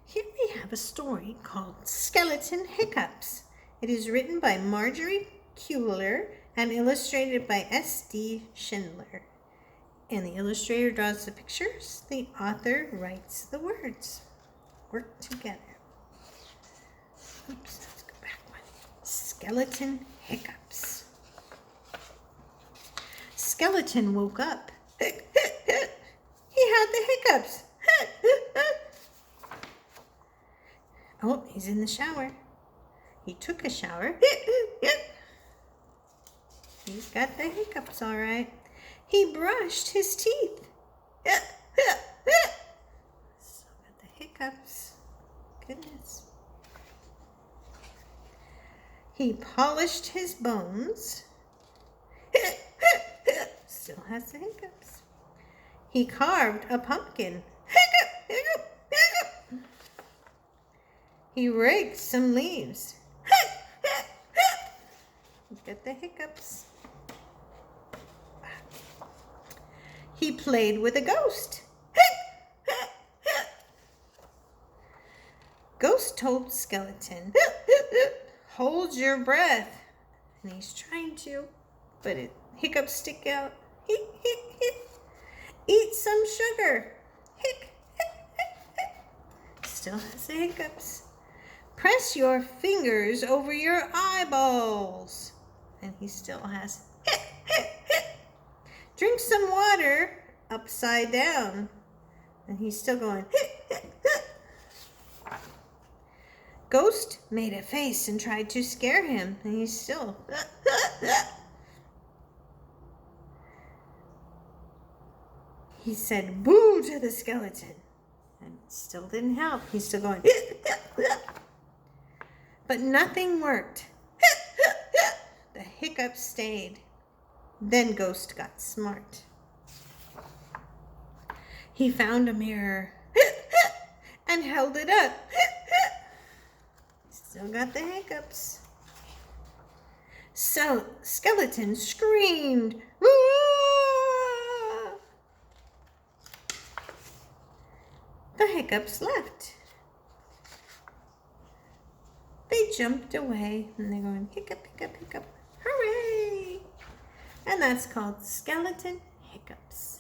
Here we have a story called Skeleton Hiccups. It is written by Marjorie Kuehler and illustrated by S.D. Schindler. And the illustrator draws the pictures. The author writes the words. Work together. Oops, let's go back one. Skeleton Hiccups. Skeleton woke up. He had the hiccups. Oh, he's in the shower. He took a shower. He's got the hiccups, all right. He brushed his teeth. Still got the hiccups. Goodness. He polished his bones. Still has the hiccups. He carved a pumpkin. He raked some leaves. He's got the hiccups. He played with a ghost. Ghost told Skeleton, hold your breath. And he's trying to, but hiccups stick out. Eat some sugar. Still has the hiccups. Press your fingers over your eyeballs. And he still has. Drink some water upside down. And he's still going. Ghost made a face and tried to scare him. And he's still. He said boo to the skeleton. And it still didn't help. He's still going. But nothing worked. The hiccups stayed. Then Ghost got smart. He found a mirror and held it up. Still got the hiccups. So Skeleton screamed. Whoa! The hiccups left. They jumped away and they're going hiccup, hiccup, hiccup. Hooray! And that's called Skeleton Hiccups.